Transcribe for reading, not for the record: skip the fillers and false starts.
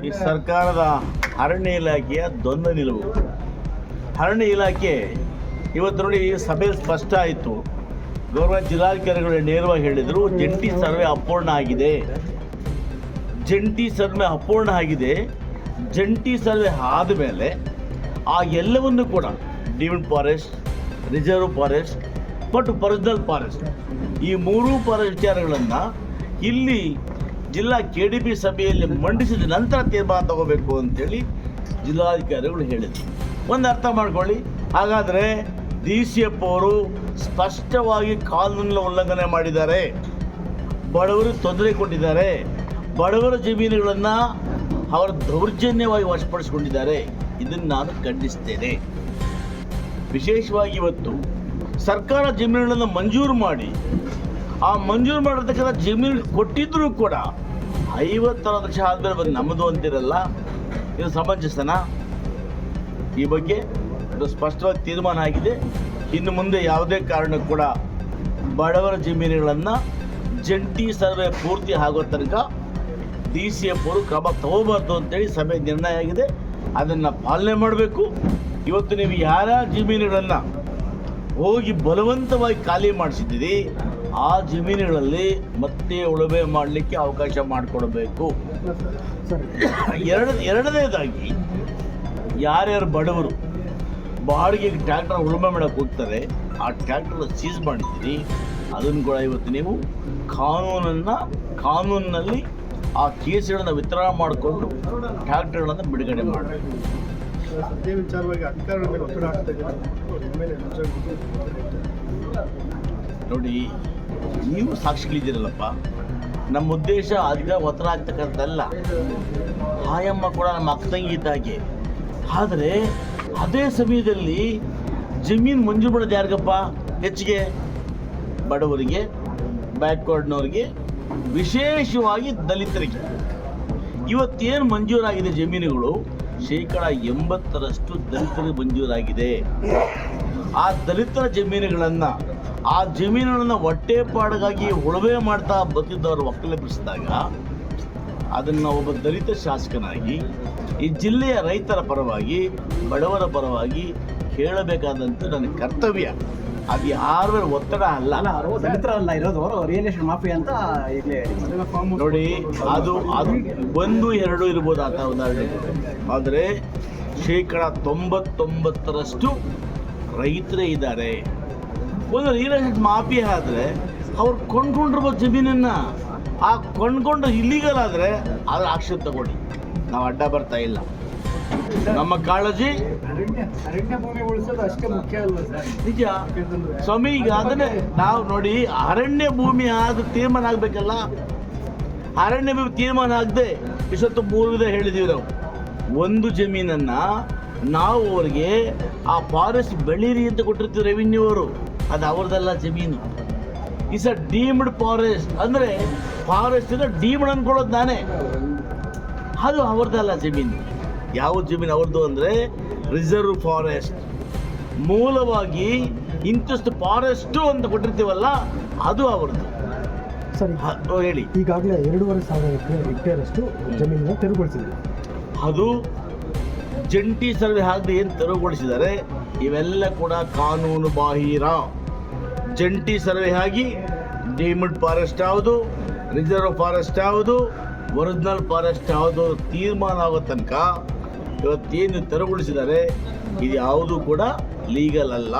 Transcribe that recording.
ಈ ಸರ್ಕಾರದ ಅರಣ್ಯ ಇಲಾಖೆಯ ದ್ವಂದ್ವ ನಿಲುವು. ಅರಣ್ಯ ಇಲಾಖೆ ಇವತ್ತು ನೋಡಿ ಸಭೆ ಸ್ಪಷ್ಟ ಆಯಿತು. ಗೌರವ ಜಿಲ್ಲಾಧಿಕಾರಿಗಳು ನೇರವಾಗಿ ಹೇಳಿದರು, ಜಂಟಿ ಸರ್ವೆ ಅಪೂರ್ಣ ಆಗಿದೆ. ಜಂಟಿ ಸರ್ವೆ ಅಪೂರ್ಣ ಆಗಿದೆ. ಜಂಟಿ ಸರ್ವೆ ಆದಮೇಲೆ ಆ ಎಲ್ಲವನ್ನು ಕೂಡ ಡೀಮ್ಡ್ ಫಾರೆಸ್ಟ್, ರಿಸರ್ವ್ ಫಾರೆಸ್ಟ್ ಮತ್ತು ಪರ್ಸನಲ್ ಫಾರೆಸ್ಟ್ ಈ ಮೂರೂ ಫಾರೆಸ್ಟ್ ವಿಚಾರಗಳನ್ನು ಇಲ್ಲಿ ಜಿಲ್ಲಾ KDP ಸಭೆಯಲ್ಲಿ ಮಂಡಿಸಿದ ನಂತರ ತೀರ್ಮಾನ ತಗೋಬೇಕು ಅಂತೇಳಿ ಜಿಲ್ಲಾಧಿಕಾರಿಗಳು ಹೇಳಿದರು. ಒಂದು ಅರ್ಥ ಮಾಡ್ಕೊಳ್ಳಿ, ಹಾಗಾದರೆ DCF ಅವರು ಸ್ಪಷ್ಟವಾಗಿ ಕಾನೂನಿನ ಉಲ್ಲಂಘನೆ ಮಾಡಿದ್ದಾರೆ, ಬಡವರು ತೊಂದರೆ ಕೊಟ್ಟಿದ್ದಾರೆ, ಬಡವರ ಜಮೀನುಗಳನ್ನು ಅವರು ದೌರ್ಜನ್ಯವಾಗಿ ವಶಪಡಿಸಿಕೊಂಡಿದ್ದಾರೆ. ಇದನ್ನು ನಾನು ಖಂಡಿಸ್ತೇನೆ. ವಿಶೇಷವಾಗಿ ಇವತ್ತು ಸರ್ಕಾರ ಜಮೀನುಗಳನ್ನು ಮಂಜೂರು ಮಾಡಿ ಆ ಮಂಜೂರು ಮಾಡಿರ್ತಕ್ಕಂಥ ಜಮೀನು ಕೊಟ್ಟಿದ್ದರೂ ಕೂಡ 50 ಲಕ್ಷ ಆದಮೇಲೆ ಬಂದು ನಮ್ಮದು ಅಂತಿರಲ್ಲ, ಇದು ಸಮಂಜಸನ? ಈ ಬಗ್ಗೆ ಇದು ಸ್ಪಷ್ಟವಾಗಿ ತೀರ್ಮಾನ ಆಗಿದೆ. ಇನ್ನು ಮುಂದೆ ಯಾವುದೇ ಕಾರಣಕ್ಕೂ ಕೂಡ ಬಡವರ ಜಮೀನುಗಳನ್ನು ಜಂಟಿ ಸರ್ವೆ ಪೂರ್ತಿ ಆಗೋ ತನಕ DCF ಅವರು ಕ್ರಮ ತಗೋಬಾರ್ದು ಅಂತೇಳಿ ಸಭೆ ನಿರ್ಣಯ ಆಗಿದೆ. ಅದನ್ನು ಪಾಲನೆ ಮಾಡಬೇಕು. ಇವತ್ತು ನೀವು ಯಾರ ಜಮೀನುಗಳನ್ನು ಹೋಗಿ ಬಲವಂತವಾಗಿ ಖಾಲಿ ಮಾಡಿಸಿದ್ದೀರಿ, ಆ ಜಮೀನುಗಳಲ್ಲಿ ಮತ್ತೆ ಉಳುಮೆ ಮಾಡಲಿಕ್ಕೆ ಅವಕಾಶ ಮಾಡಿಕೊಡಬೇಕು. ಎರಡನೇದಾಗಿ ಯಾರ್ಯಾರು ಬಡವರು ಬಾಡಿಗೆಗೆ ಟ್ರ್ಯಾಕ್ಟರ್ ಉಳುಮೆ ಮಾಡೋಕ್ಕೆ ಹೋಗ್ತಾರೆ, ಆ ಟ್ರ್ಯಾಕ್ಟರ್ ಸೀಸ್ ಮಾಡಿದ್ದೀರಿ, ಅದನ್ನು ಕೂಡ ಇವತ್ತು ನೀವು ಕಾನೂನಿನಲ್ಲಿ ಆ ಕೇಸುಗಳನ್ನು ವಿತರಣೆ ಮಾಡಿಕೊಂಡು ಟ್ರ್ಯಾಕ್ಟರ್ಗಳನ್ನು ಬಿಡುಗಡೆ ಮಾಡಬೇಕು. ಅದೇ ವಿಚಾರವಾಗಿ ಅಧಿಕಾರಿಗಳ ಮೇಲೆ ಒತ್ತಡ ನೋಡಿ, ನೀವು ಸಾಕ್ಷಿಗಳಿದ್ದೀರಲ್ಲಪ್ಪ. ನಮ್ಮ ಉದ್ದೇಶ ಅಧಿಕಾರ ಒತ್ತಡ ಆಗ್ತಕ್ಕಂಥದ್ದಲ್ಲ. ಹಾಯಮ್ಮ ಕೂಡ ನಮ್ಮ ಅಕ್ಕ ತಂಗಿ ಇದ್ದಾಗೆ. ಆದರೆ ಅದೇ ಸಮಯದಲ್ಲಿ ಜಮೀನು ಮಂಜೂರು ಮಾಡೋದು ಯಾರಿಗಪ್ಪ? ಹೆಚ್ಚಿಗೆ ಬಡವರಿಗೆ, ಬ್ಯಾಕ್ವರ್ಡ್ನವ್ರಿಗೆ, ವಿಶೇಷವಾಗಿ ದಲಿತರಿಗೆ. ಇವತ್ತೇನು ಮಂಜೂರಾಗಿದೆ ಜಮೀನುಗಳು 80% ದಲಿತರಿಗೆ ಮಂಜೂರಾಗಿದೆ. ಆ ದಲಿತರ ಜಮೀನುಗಳನ್ನು ಹೊಟ್ಟೆಪಾಡಿಗಾಗಿ ಉಳುಮೆ ಮಾಡ್ತಾ ಬದುಕಿದ್ದವರು ಒಕ್ಕಲೆಬ್ಬಿಸಿದಾಗ ಅದನ್ನು ಒಬ್ಬ ದಲಿತ ಶಾಸಕನಾಗಿ ಈ ಜಿಲ್ಲೆಯ ರೈತರ ಪರವಾಗಿ, ಬಡವರ ಪರವಾಗಿ ಹೇಳಬೇಕಾದಂಥ ನನ್ನ ಕರ್ತವ್ಯ. ಅದು ಯಾರ ಒತ್ತಡ ಅಲ್ಲ. ದಲಿತರಲ್ಲ ಇರೋದು, ರಿಯಲ್ ಎಸ್ಟೇಟ್ ಮಾಫಿಯಾ ಅಂತ ಈಗಲೇ ನೋಡಿ. ಅದು 1-2 ಇರ್ಬೋದು ಆತ ಉದಾಹರಣೆ, ಆದರೆ 99% ರೈತರೇ ಇದ್ದಾರೆ. ಒಂದು ರಿಯಲ್ ಎಸ್ಟೇಟ್ ಮಾಫಿಯಾ ಆದರೆ ಅವ್ರು ಕೊಂಡ್ಕೊಂಡಿರ್ಬೋದು ಜಮೀನನ್ನು. ಆ ಕೊಂಡ್ಕೊಂಡು ಇಲ್ಲೀಗಲ್ ಆದರೆ ಅದ್ರ ಆಕ್ಷೇಪ ತಗೊಳ್ಳಿ, ನಾವು ಅಡ್ಡ ಬರ್ತಾ ಇಲ್ಲ. ನಮ್ಮ ಕಾಳಜಿ ಅರಣ್ಯ ಭೂಮಿ ಉಳಿಸೋದು ಅಷ್ಟೇ ಮುಖ್ಯ ಅಲ್ವ ಸರ್? ನಿಜ ಸ್ವಾಮಿ. ಈಗ ಅದನ್ನೇ ನಾವು ನೋಡಿ, ಅರಣ್ಯ ಭೂಮಿ ಆದ ತೀರ್ಮಾನ ಆಗಬೇಕಲ್ಲ. ಅರಣ್ಯ ಭೂಮಿ ತೀರ್ಮಾನ ಆಗದೆ ಇಷ್ಟೊತ್ತು 3 ವಿಧ ಹೇಳಿದ್ದೀವಿ ನಾವು. ಒಂದು ಜಮೀನನ್ನು ನಾವು ಅವರಿಗೆ ಆ ಫಾರೆಸ್ಟ್ ಬೆಳೀರಿ ಅಂತ ಕೊಟ್ಟಿರ್ತೀವಿ ರೆವಿನ್ಯೂ ಅವರು, ಅದು ಅವ್ರದ್ದೆಲ್ಲ ಜಮೀನು. ಇಸ್ ಅ ಡೀಮ್ಡ್ ಫಾರೆಸ್ಟ್ ಅಂದರೆ ಫಾರೆಸ್ಟ್ ಡೀಮ್ಡ್ ಅಂದ್ಕೊಳ್ಳೋದು ನಾನೇ, ಅದು ಅವ್ರದ್ದೆಲ್ಲ ಜಮೀನು. ಯಾವ ಜಮೀನು ಅವ್ರದ್ದು ಅಂದರೆ ರಿಸರ್ವ್ ಫಾರೆಸ್ಟ್. ಮೂಲವಾಗಿ ಇಂತಿಷ್ಟು ಫಾರೆಸ್ಟು ಅಂತ ಕೊಟ್ಟಿರ್ತೀವಲ್ಲ, ಅದು ಅವ್ರದ್ದು. ಸರಿ, ಹೇಳಿ. ಈಗಾಗಲೇ 2,500 ಹೆಕ್ಟೇರಷ್ಟು ಜಮೀನನ್ನು ತೆರವುಗೊಳಿಸಿದೆ. ಅದು ಜಂಟಿ ಸರ್ವೆ ಆಗದೆ ಏನು ತೆರವುಗೊಳಿಸಿದ್ದಾರೆ, ಇವೆಲ್ಲ ಕೂಡ ಕಾನೂನು ಬಾಹಿರ. ಜಂಟಿ ಸರ್ವೆ ಆಗಿ ಡೀಮ್ಡ್ ಫಾರೆಸ್ಟ್ ಯಾವುದು, ರಿಸರ್ವ್ ಫಾರೆಸ್ಟ್ ಯಾವುದು, ಒರಿಜಿನಲ್ ಫಾರೆಸ್ಟ್ ಯಾವುದು ತೀರ್ಮಾನ ಆಗೋ ತನಕ ಇವತ್ತೇನು ತೆರವುಗೊಳಿಸಿದ್ದಾರೆ ಇದು ಯಾವುದೂ ಕೂಡ ಲೀಗಲ್ ಅಲ್ಲ.